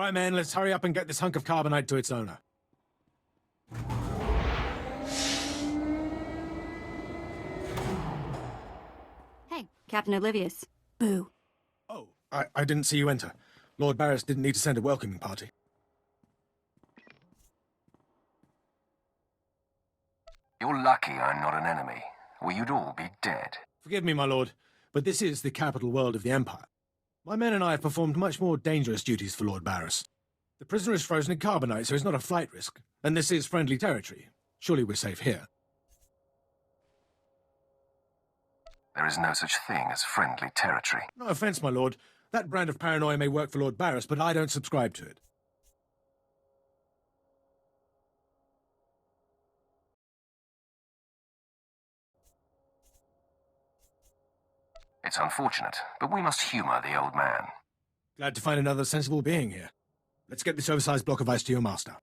All right, man, let's hurry up and get this hunk of carbonite to its owner. Hey, Captain Oblivious. Boo. Oh, I didn't see you enter. Lord Barris didn't need to send a welcoming party. You're lucky I'm not an enemy, or you'd all be dead. Forgive me, my lord, but this is the capital world of the Empire. My men and I have performed much more dangerous duties for Lord Barris. The prisoner is frozen in carbonite, so he's not a flight risk. And this is friendly territory. Surely we're safe here. There is no such thing as friendly territory. No offense, my lord. That brand of paranoia may work for Lord Barris, but I don't subscribe to it. It's unfortunate, but we must humor the old man. Glad to find another sensible being here. Let's get this oversized block of ice to your master.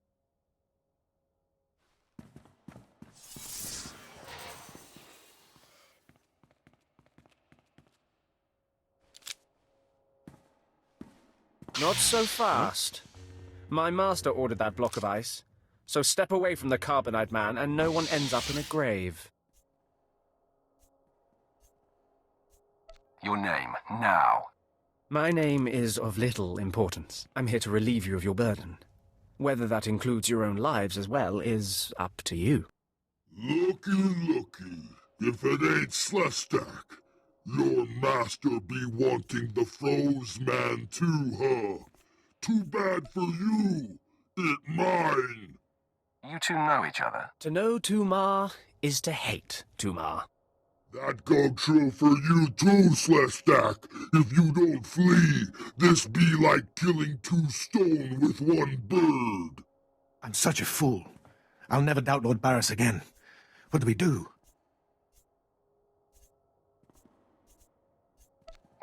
Not so fast. My master ordered that block of ice, so step away from the carbonite man and no one ends up in a grave. Your name, now. My name is of little importance. I'm here to relieve you of your burden. Whether that includes your own lives as well is up to you. Looky. If it ain't Slestak, your master be wanting the froze man too, huh? Too bad for you. It mine. You two know each other. To know Tumar is to hate Tumar. That go true for you too, Slestak. If you don't flee, this be like killing two stone with one bird. I'm such a fool. I'll never doubt Lord Barris again. What do we do?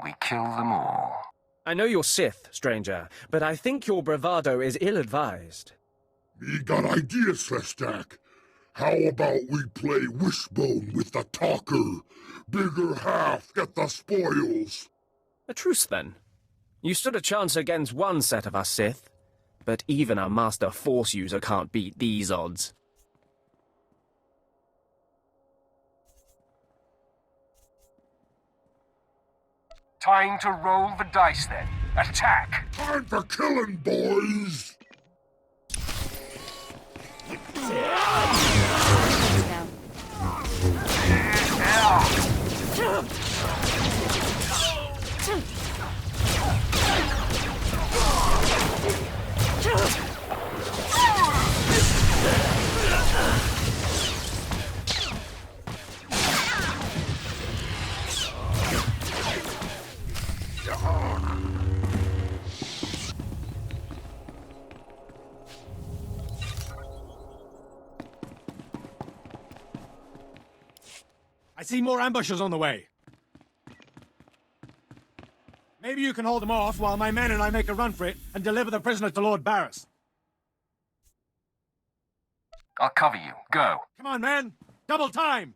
We kill them all. I know you're Sith, stranger, but I think your bravado is ill-advised. Me got idea, Slestak. How about we play wishbone with the talker? Bigger half get the spoils. A truce, then. You stood a chance against one set of us Sith, but even a master Force user can't beat these odds. Time to roll the dice, then. Attack! Time for killing, boys! I see more ambushers on the way. Maybe you can hold them off while my men and I make a run for it and deliver the prisoner to Lord Barris. I'll cover you. Go. Come on, man! Double time!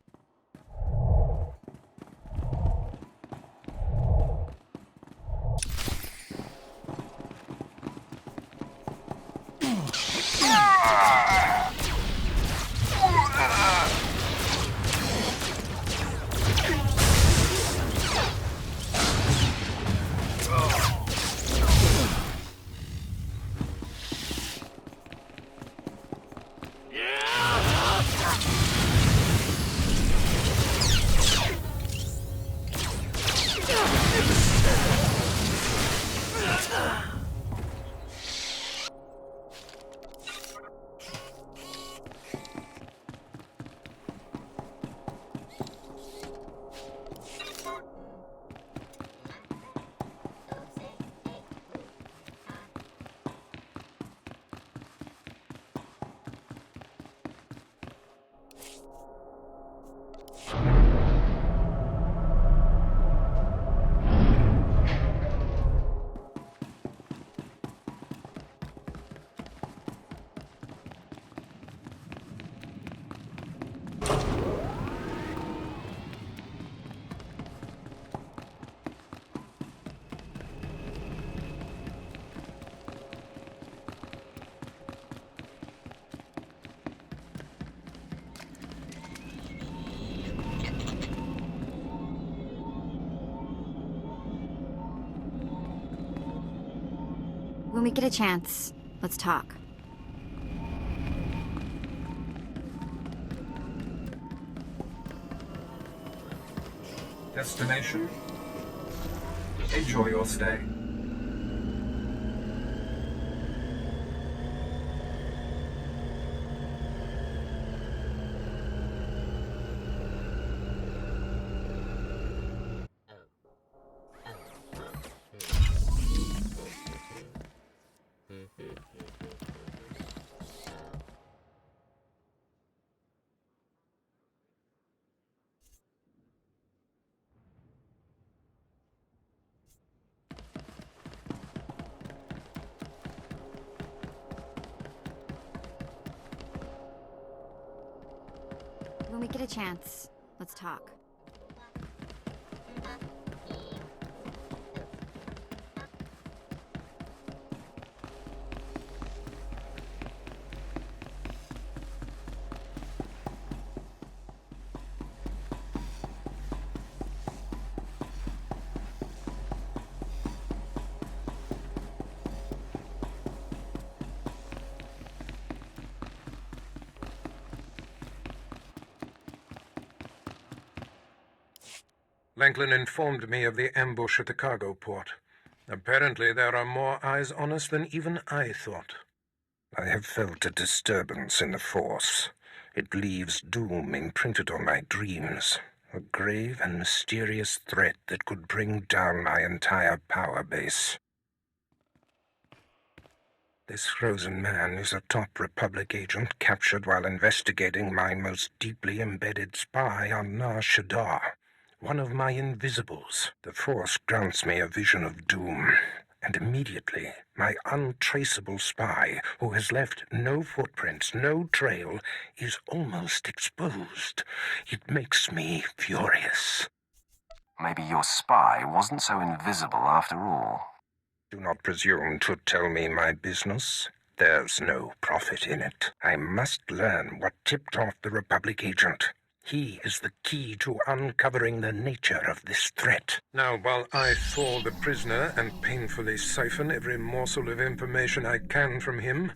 When we get a chance, let's talk. Destination? Enjoy your stay. When we get a chance, let's talk. Langlin informed me of the ambush at the cargo port. Apparently there are more eyes on us than even I thought. I have felt a disturbance in the Force. It leaves doom imprinted on my dreams. A grave and mysterious threat that could bring down my entire power base. This frozen man is a top Republic agent captured while investigating my most deeply embedded spy on Nar Shaddaa. One of my invisibles. The Force grants me a vision of doom, and immediately my untraceable spy, who has left no footprints, no trail, is almost exposed. It makes me furious. Maybe your spy wasn't so invisible after all. Do not presume to tell me my business. There's no profit in it. I must learn what tipped off the Republic agent. He is the key to uncovering the nature of this threat. Now, while I thaw the prisoner and painfully siphon every morsel of information I can from him,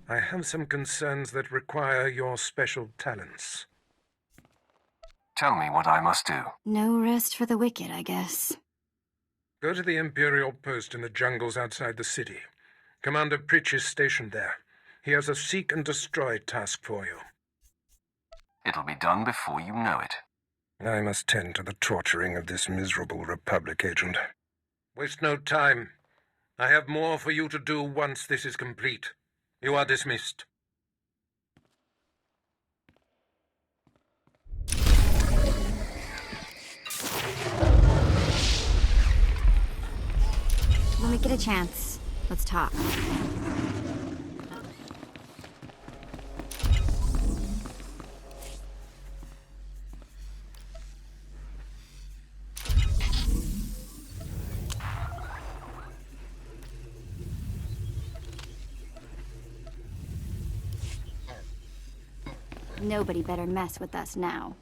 I have some concerns that require your special talents. Tell me what I must do. No rest for the wicked, I guess. Go to the Imperial post in the jungles outside the city. Commander Pritch is stationed there. He has a seek and destroy task for you. It'll be done before you know it. I must tend to the torturing of this miserable Republic agent. Waste no time. I have more for you to do once this is complete. You are dismissed. When we get a chance, let's talk. Nobody better mess with us now.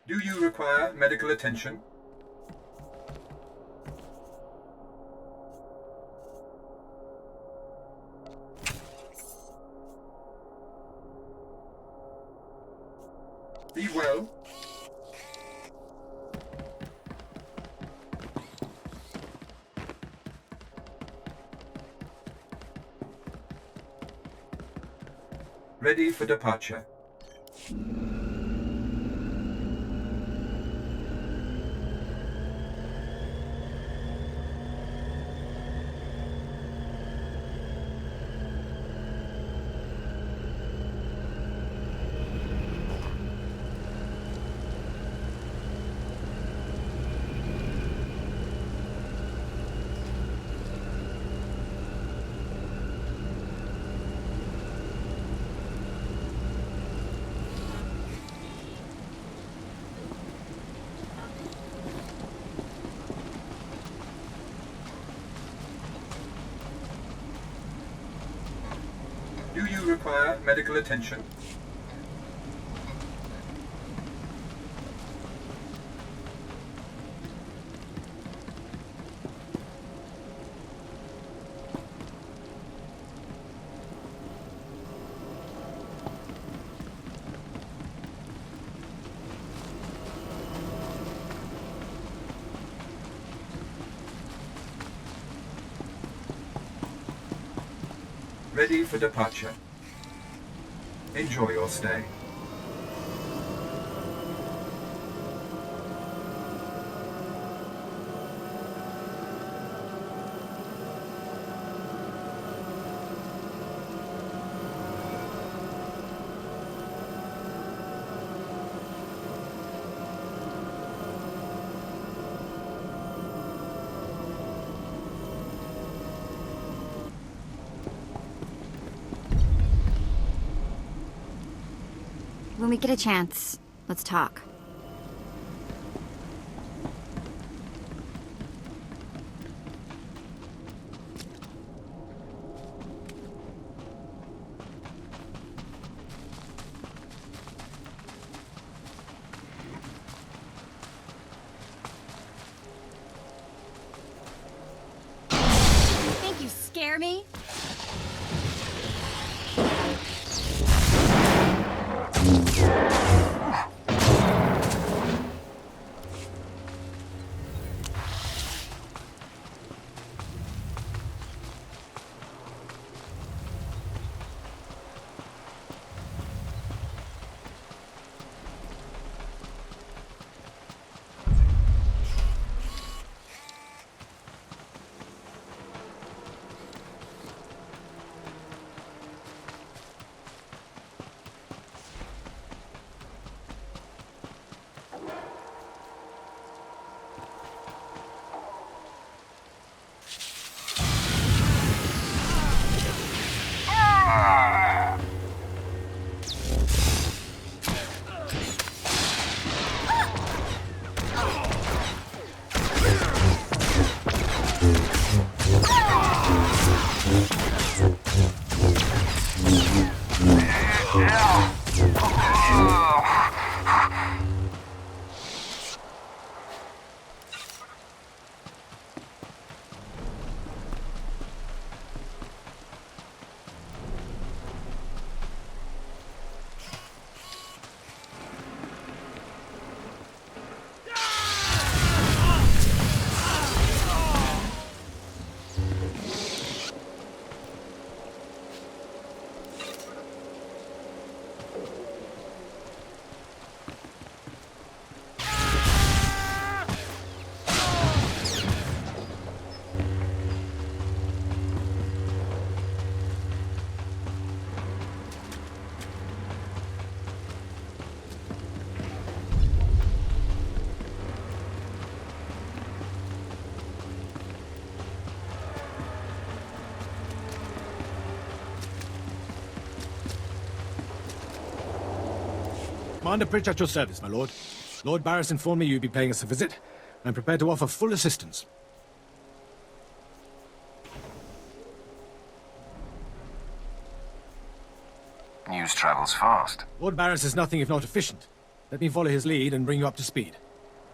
Do you require medical attention? Be well. Ready for departure. Do you require medical attention? Ready for departure. Enjoy your stay. When we get a chance, let's talk. You think you scare me? Commander Pritch at your service, my lord. Lord Barris informed me you'd be paying us a visit. I'm prepared to offer full assistance. News travels fast. Lord Barris is nothing if not efficient. Let me follow his lead and bring you up to speed.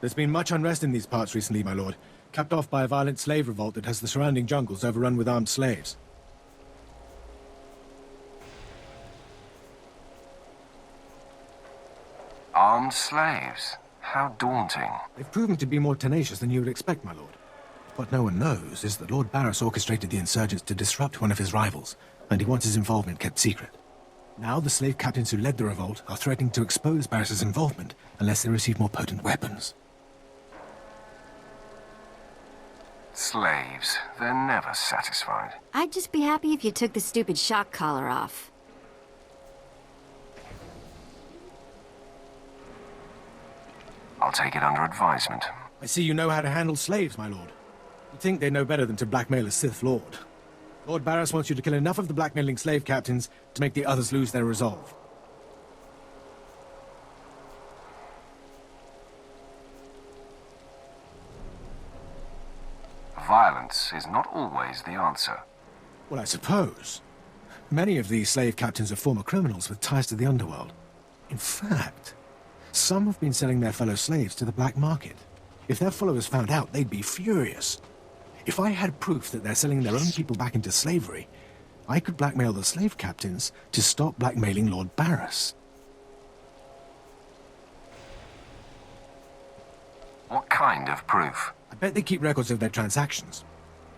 There's been much unrest in these parts recently, my lord, capped off by a violent slave revolt that has the surrounding jungles overrun with armed slaves. Armed slaves? How daunting. They've proven to be more tenacious than you would expect, my lord. What no one knows is that Lord Barris orchestrated the insurgents to disrupt one of his rivals, and he wants his involvement kept secret. Now the slave captains who led the revolt are threatening to expose Barris's involvement unless they receive more potent weapons. Slaves. They're never satisfied. I'd just be happy if you took the stupid shock collar off. I'll take it under advisement. I see you know how to handle slaves, my lord. You'd think they know better than to blackmail a Sith Lord. Lord Barris wants you to kill enough of the blackmailing slave captains to make the others lose their resolve. Violence is not always the answer. Well, I suppose. Many of these slave captains are former criminals with ties to the underworld. In fact, some have been selling their fellow slaves to the black market. If their followers found out, they'd be furious. If I had proof that they're selling their own people back into slavery, I could blackmail the slave captains to stop blackmailing Lord Barris. What kind of proof? I bet they keep records of their transactions.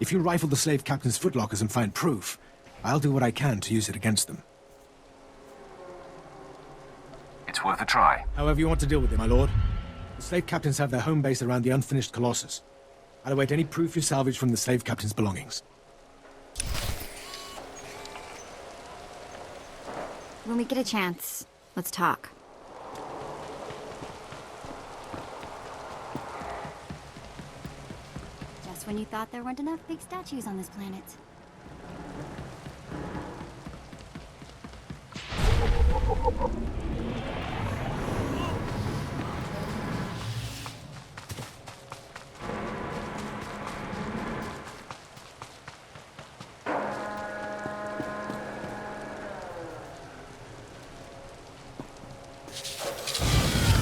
If you rifle the slave captains' footlockers and find proof, I'll do what I can to use it against them. It's worth a try. However you want to deal with it, my lord. The slave captains have their home base around the unfinished Colossus. I'll await any proof you salvage from the slave captain's belongings. When we get a chance, let's talk. Just when you thought there weren't enough big statues on this planet.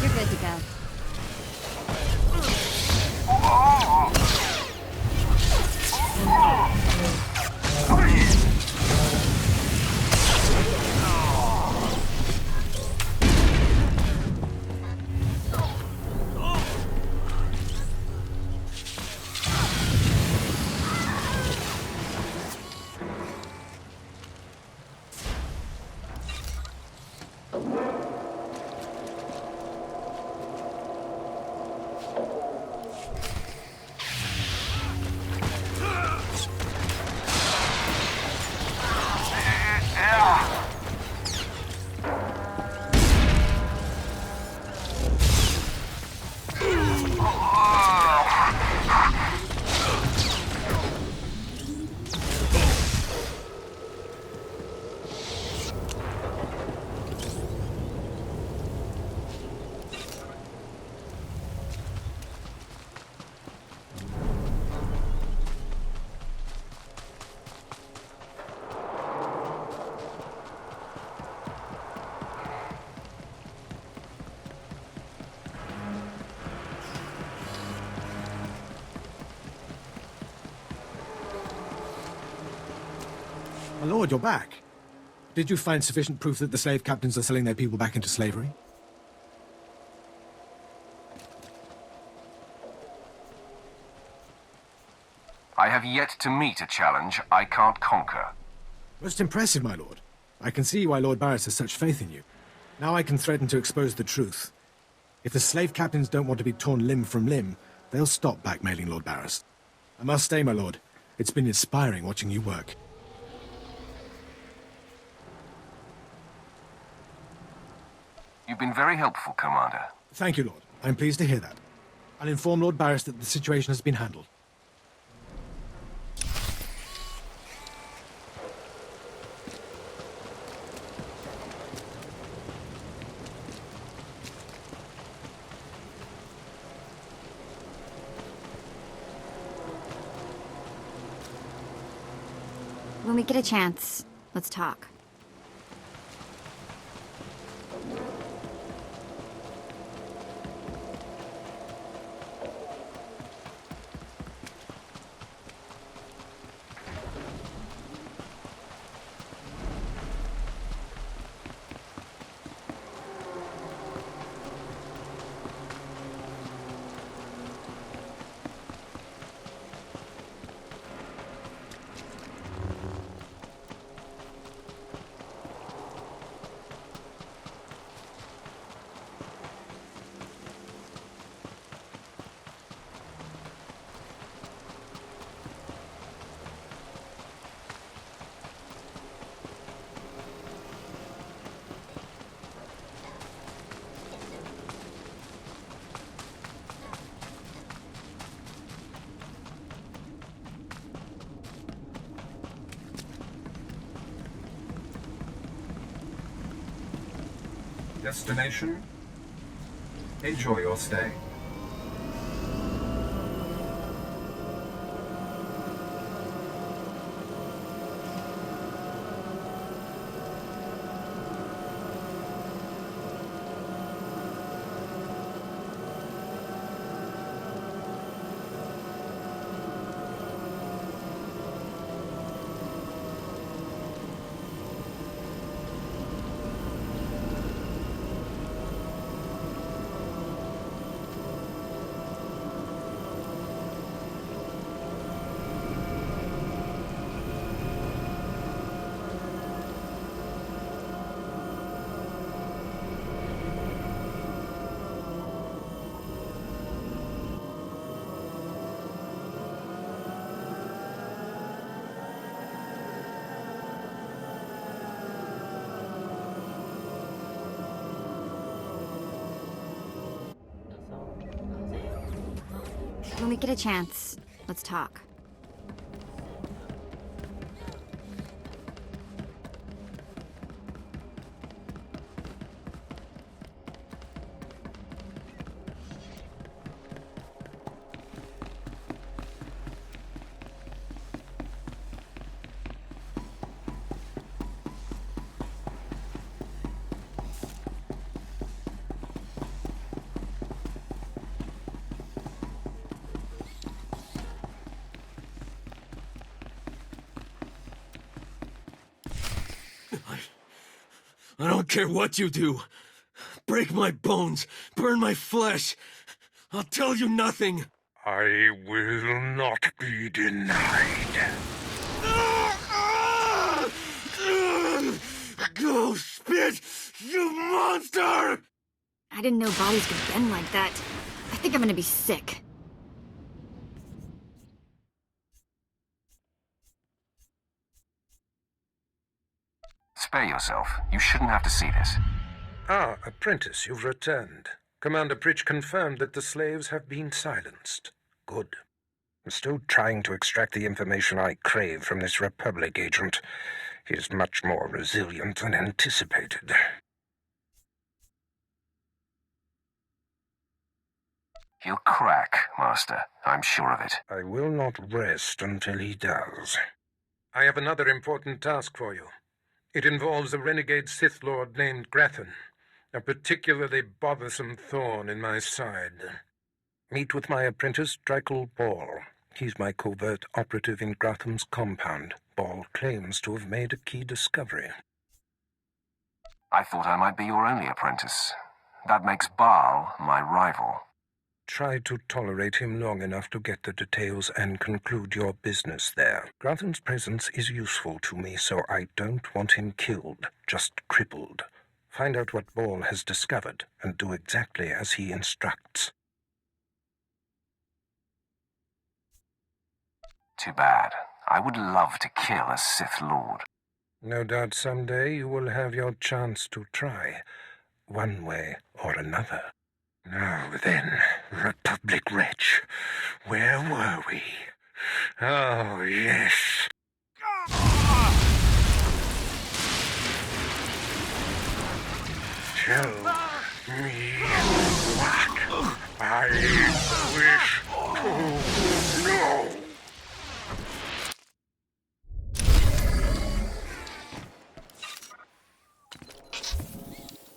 You're good to go. My lord, you're back. Did you find sufficient proof that the slave captains are selling their people back into slavery? I have yet to meet a challenge I can't conquer. Most impressive, my lord. I can see why Lord Barris has such faith in you. Now I can threaten to expose the truth. If the slave captains don't want to be torn limb from limb, they'll stop blackmailing Lord Barris. I must stay, my lord. It's been inspiring watching you work. You've been very helpful, Commander. Thank you, Lord. I'm pleased to hear that. I'll inform Lord Barris that the situation has been handled. When we get a chance, let's talk. Destination? Enjoy your stay. When we get a chance, let's talk. I don't care what you do. Break my bones, burn my flesh. I'll tell you nothing. I will not be denied. Go spit, you monster! I didn't know bodies could bend like that. I think I'm gonna be sick. Spare yourself. You shouldn't have to see this. Ah, apprentice, you've returned. Commander Pritch confirmed that the slaves have been silenced. Good. I'm still trying to extract the information I crave from this Republic agent. He is much more resilient than anticipated. He'll crack, Master. I'm sure of it. I will not rest until he does. I have another important task for you. It involves a renegade Sith Lord named Grathan, a particularly bothersome thorn in my side. Meet with my apprentice, Drykel Ball. He's my covert operative in Grathan's compound. Ball claims to have made a key discovery. I thought I might be your only apprentice. That makes Baal my rival. Try to tolerate him long enough to get the details and conclude your business there. Grathan's presence is useful to me, so I don't want him killed, just crippled. Find out what Ball has discovered, and do exactly as he instructs. Too bad. I would love to kill a Sith Lord. No doubt someday you will have your chance to try, one way or another. Now then, Republic wretch, where were we? Oh, yes. Tell me what I wish to know.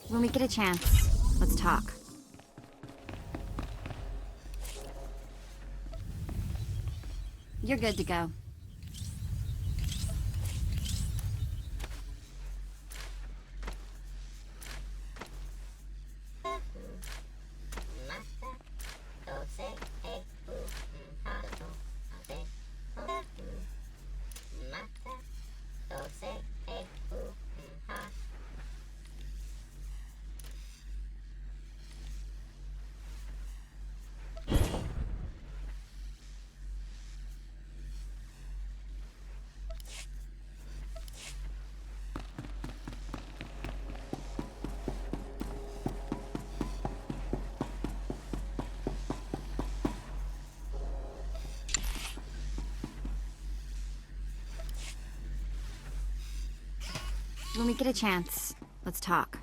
When we get a chance, let's talk. You're good to go. When we get a chance, let's talk.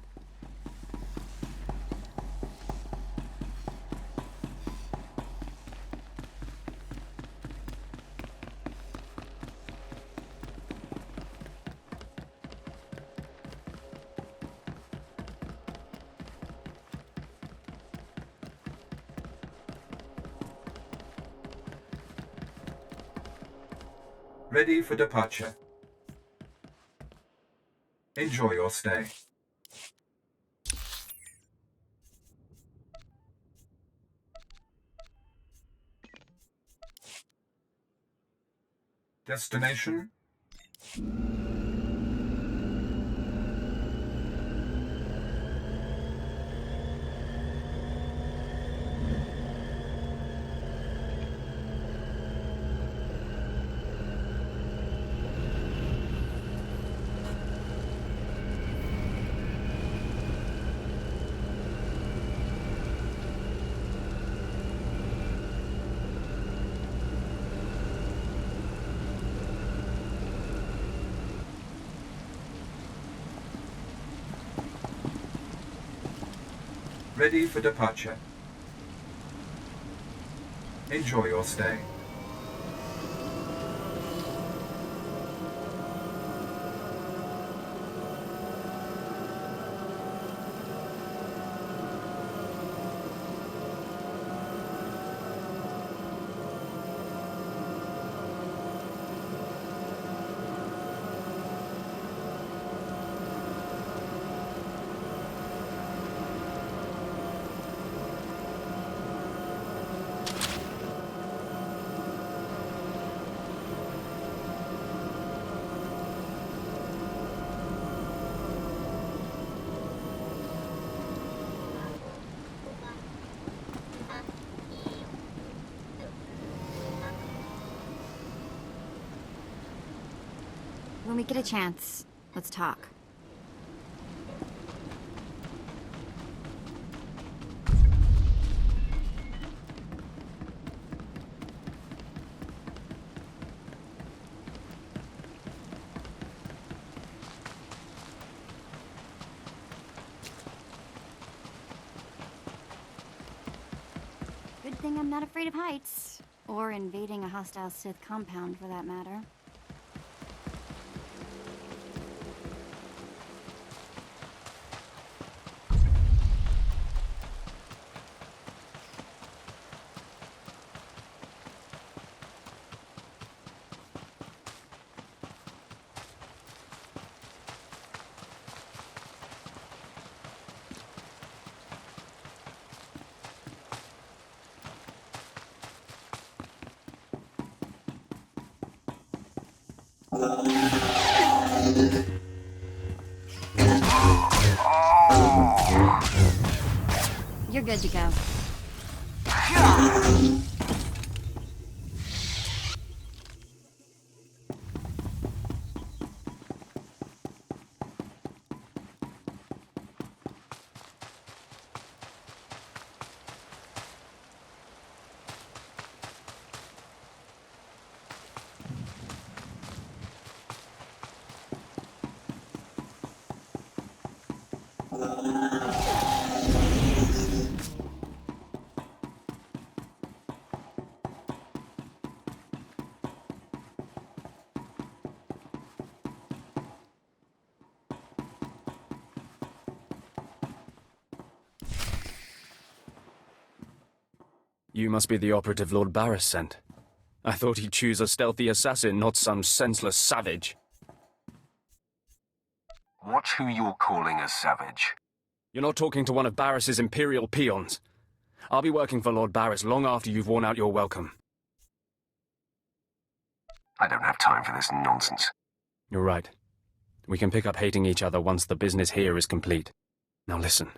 Ready for departure. Enjoy your stay. Destination? Ready for departure. Enjoy your stay. When we get a chance, let's talk. Good thing I'm not afraid of heights. Or invading a hostile Sith compound, for that matter. You're good to go. You must be the operative Lord Barris sent. I thought he'd choose a stealthy assassin, not some senseless savage. Watch who you're calling a savage. You're not talking to one of Barris's Imperial peons. I'll be working for Lord Barris long after you've worn out your welcome. I don't have time for this nonsense. You're right. We can pick up hating each other once the business here is complete. Now listen.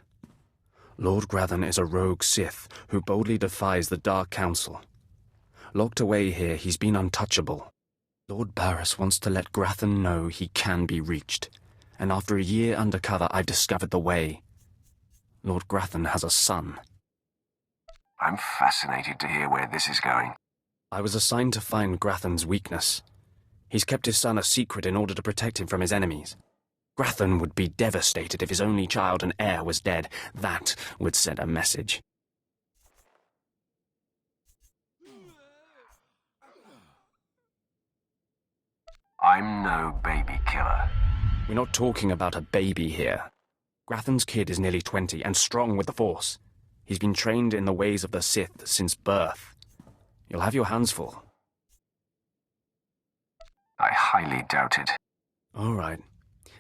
Lord Grathan is a rogue Sith who boldly defies the Dark Council. Locked away here, he's been untouchable. Lord Barris wants to let Grathan know he can be reached. And after a year undercover, I've discovered the way. Lord Grathan has a son. I'm fascinated to hear where this is going. I was assigned to find Grathan's weakness. He's kept his son a secret in order to protect him from his enemies. Grathan would be devastated if his only child and heir was dead. That would send a message. I'm no baby killer. We're not talking about a baby here. Grathan's kid is nearly 20 and strong with the Force. He's been trained in the ways of the Sith since birth. You'll have your hands full. I highly doubt it. All right.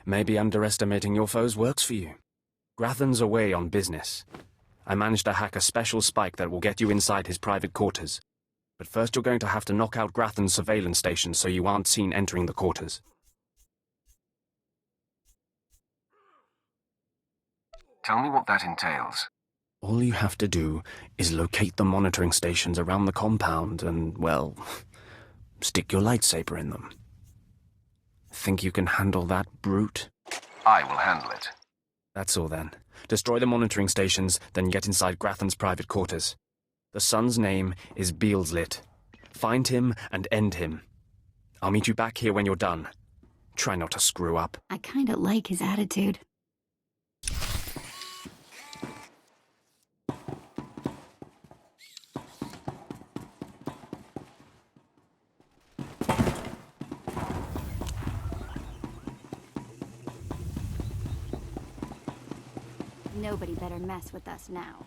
Maybe underestimating your foes works for you. Grathan's away on business. I managed to hack a special spike that will get you inside his private quarters. But first you're going to have to knock out Grathan's surveillance station so you aren't seen entering the quarters. Tell me what that entails. All you have to do is locate the monitoring stations around the compound and, well, stick your lightsaber in them. Think you can handle that, brute? I will handle it. That's all then. Destroy the monitoring stations, then get inside Grathan's private quarters. The son's name is Beelslit. Find him and end him. I'll meet you back here when you're done. Try not to screw up. I kinda like his attitude. Nobody better mess with us now.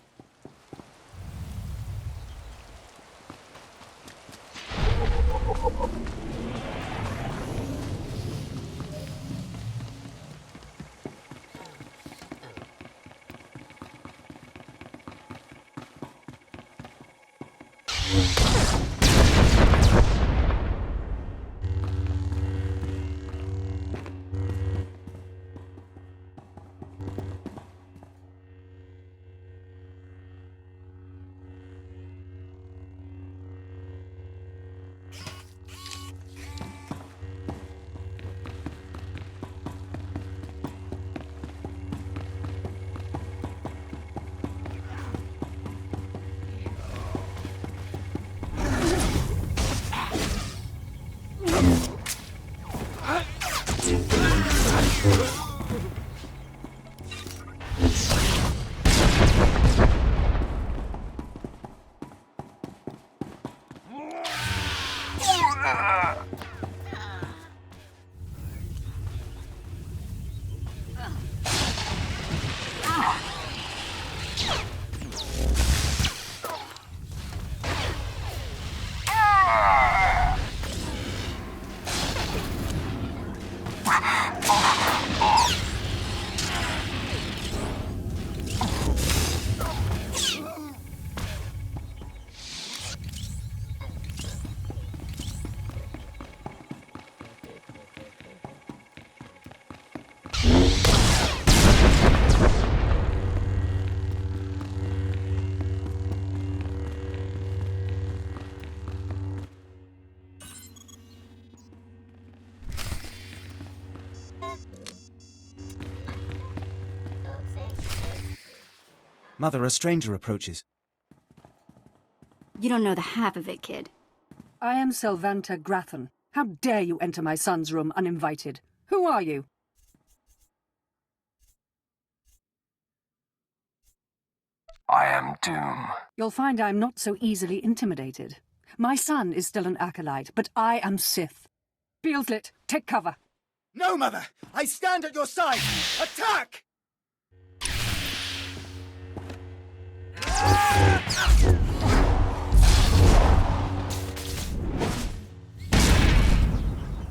Mother, a stranger approaches. You don't know the half of it, kid. I am Selvanta Grathan. How dare you enter my son's room uninvited? Who are you? I am Doom. You'll find I'm not so easily intimidated. My son is still an acolyte, but I am Sith. Beelslit, take cover. No, Mother! I stand at your side! Attack!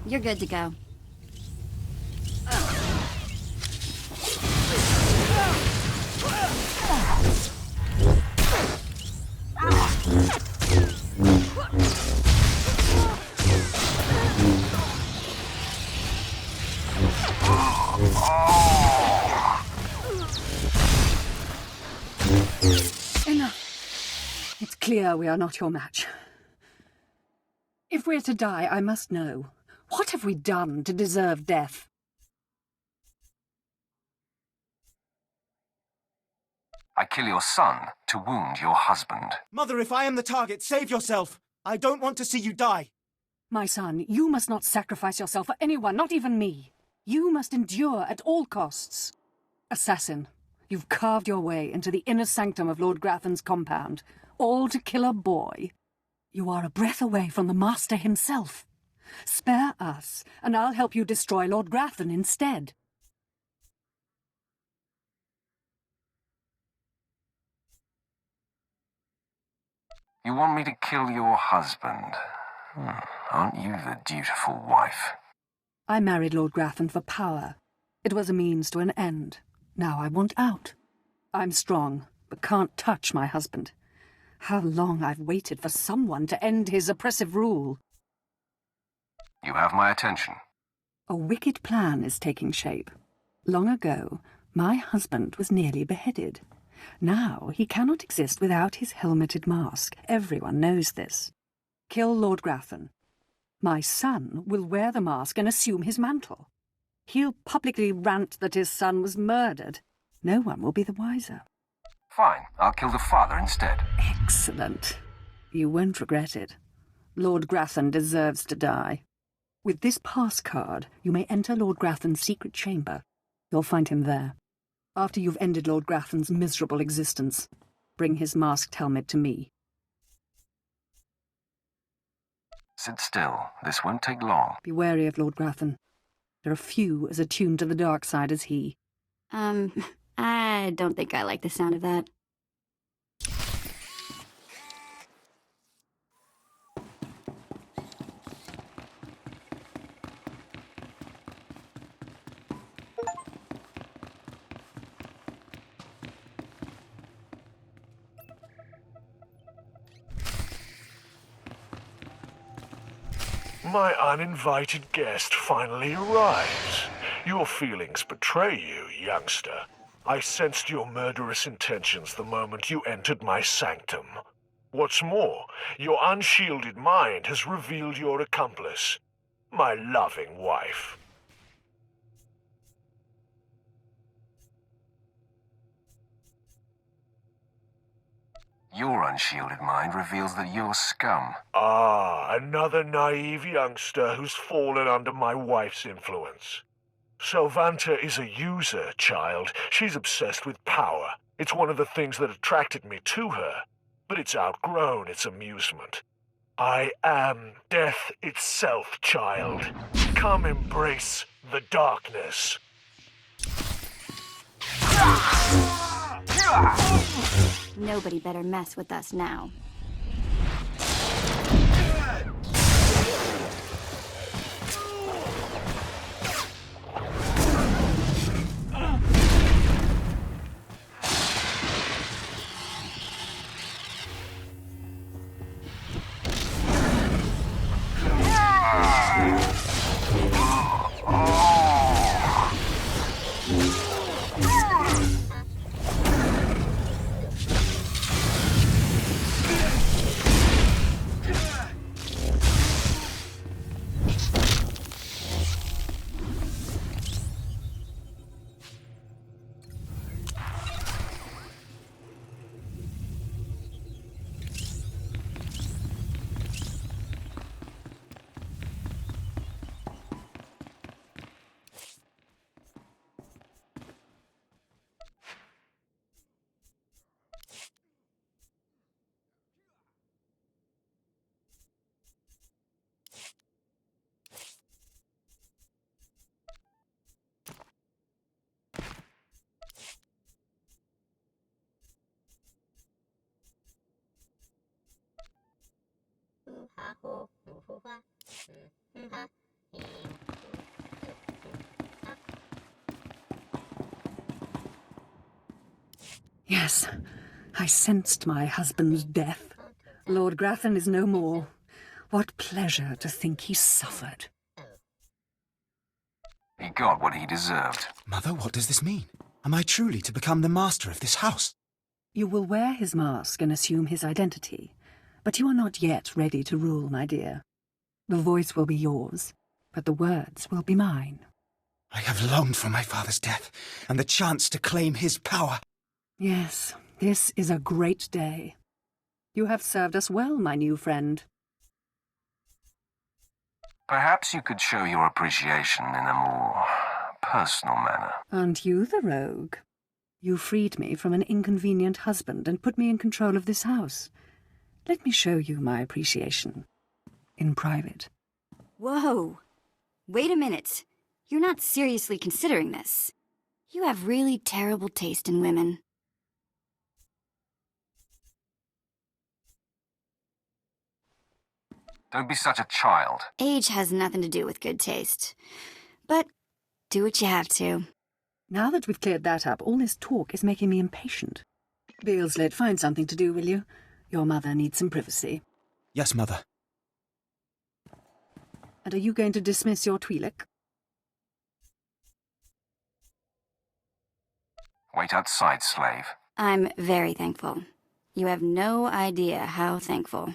You're good to go. Enough. It's clear we are not your match. If we're to die, I must know. What have we done to deserve death? I kill your son to wound your husband. Mother, if I am the target, save yourself! I don't want to see you die! My son, you must not sacrifice yourself for anyone, not even me. You must endure at all costs. Assassin, you've carved your way into the inner sanctum of Lord Grathan's compound, all to kill a boy. You are a breath away from the Master himself. Spare us, and I'll help you destroy Lord Grathan instead. You want me to kill your husband? Aren't you the dutiful wife? I married Lord Grafton for power. It was a means to an end. Now I want out. I'm strong, but can't touch my husband. How long I've waited for someone to end his oppressive rule. You have my attention. A wicked plan is taking shape. Long ago, my husband was nearly beheaded. Now he cannot exist without his helmeted mask. Everyone knows this. Kill Lord Grafton. My son will wear the mask and assume his mantle. He'll publicly rant that his son was murdered. No one will be the wiser. Fine, I'll kill the father instead. Excellent. You won't regret it. Lord Grafton deserves to die. With this pass card, you may enter Lord Grafton's secret chamber. You'll find him there. After you've ended Lord Grafton's miserable existence, bring his masked helmet to me. Sit still. This won't take long. Be wary of Lord Grafton. There are few as attuned to the dark side as he. I don't think I like the sound of that. My uninvited guest finally arrives. Your feelings betray you, youngster. I sensed your murderous intentions the moment you entered my sanctum. What's more, your unshielded mind has revealed your accomplice, my loving wife. Your unshielded mind reveals that you're scum. Ah, another naive youngster who's fallen under my wife's influence. Selvanta is a user, child. She's obsessed with power. It's one of the things that attracted me to her, but it's outgrown its amusement. I am death itself, child. Come embrace the darkness. Nobody better mess with us now. Yes, I sensed my husband's death. Lord Grafton is no more. What pleasure to think he suffered. He got what he deserved. Mother, what does this mean? Am I truly to become the master of this house? You will wear his mask and assume his identity, but you are not yet ready to rule, my dear. The voice will be yours, but the words will be mine. I have longed for my father's death, and the chance to claim his power. Yes, this is a great day. You have served us well, my new friend. Perhaps you could show your appreciation in a more personal manner. Aren't you the rogue? You freed me from an inconvenient husband and put me in control of this house. Let me show you my appreciation. In private. Whoa! Wait a minute. You're not seriously considering this. You have really terrible taste in women. Don't be such a child. Age has nothing to do with good taste. But do what you have to. Now that we've cleared that up, all this talk is making me impatient. Beelsled, find something to do, will you? Your mother needs some privacy. Yes, Mother. And are you going to dismiss your Twi'lek? Wait outside, slave. I'm very thankful. You have no idea how thankful.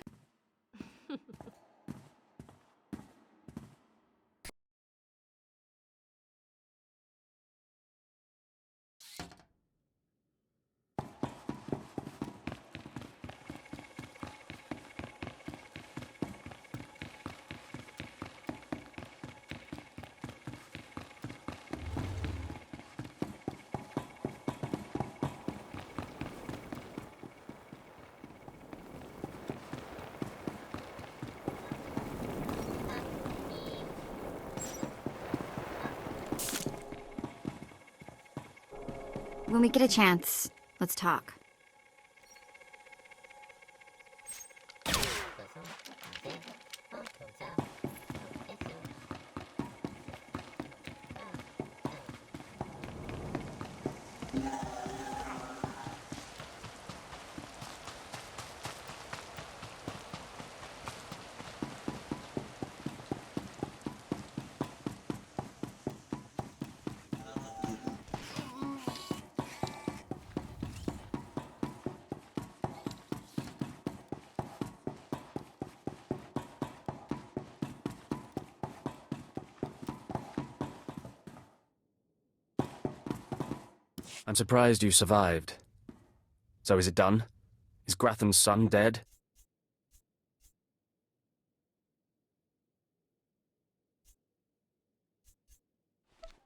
When we get a chance, let's talk. I'm surprised you survived. So is it done? Is Grathan's son dead?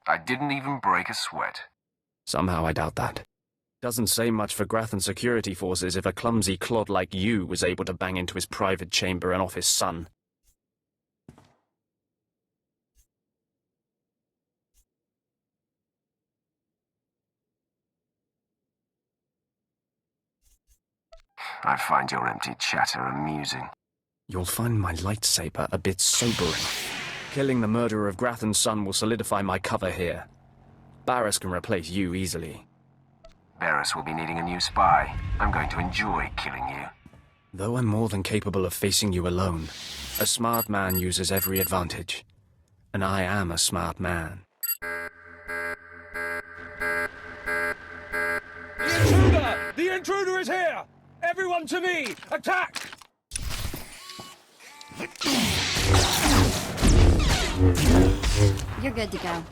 I didn't even break a sweat. Somehow I doubt that. Doesn't say much for Grathan's security forces if a clumsy clod like you was able to bang into his private chamber and off his son. I find your empty chatter amusing. You'll find my lightsaber a bit sobering. Killing the murderer of Grathan's son will solidify my cover here. Barriss can replace you easily. Barriss will be needing a new spy. I'm going to enjoy killing you. Though I'm more than capable of facing you alone, a smart man uses every advantage. And I am a smart man. The intruder! The intruder is here! Everyone to me! Attack! You're good to go.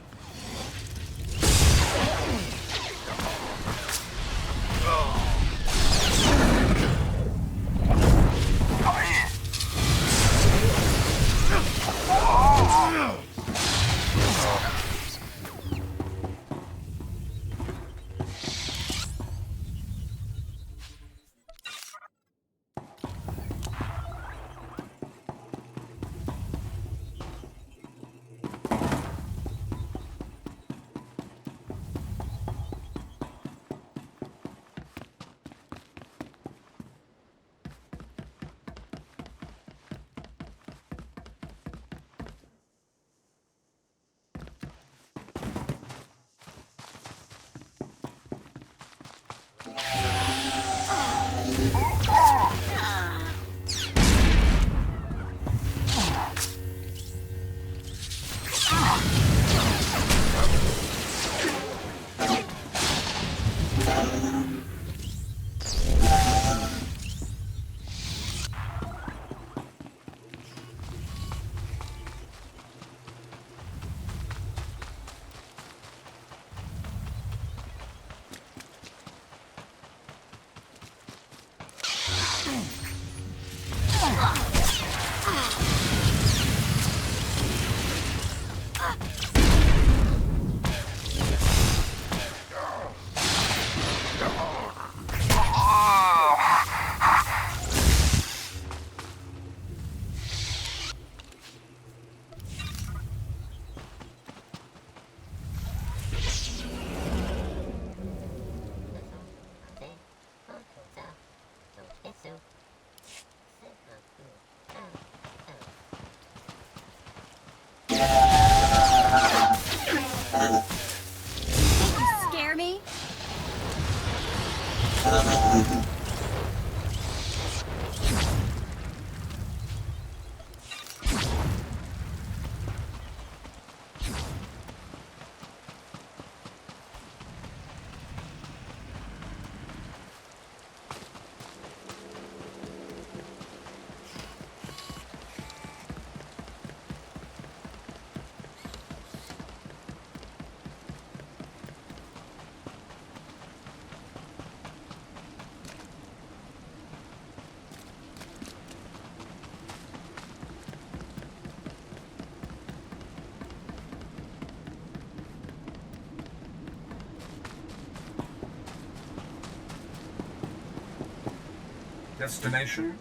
Destination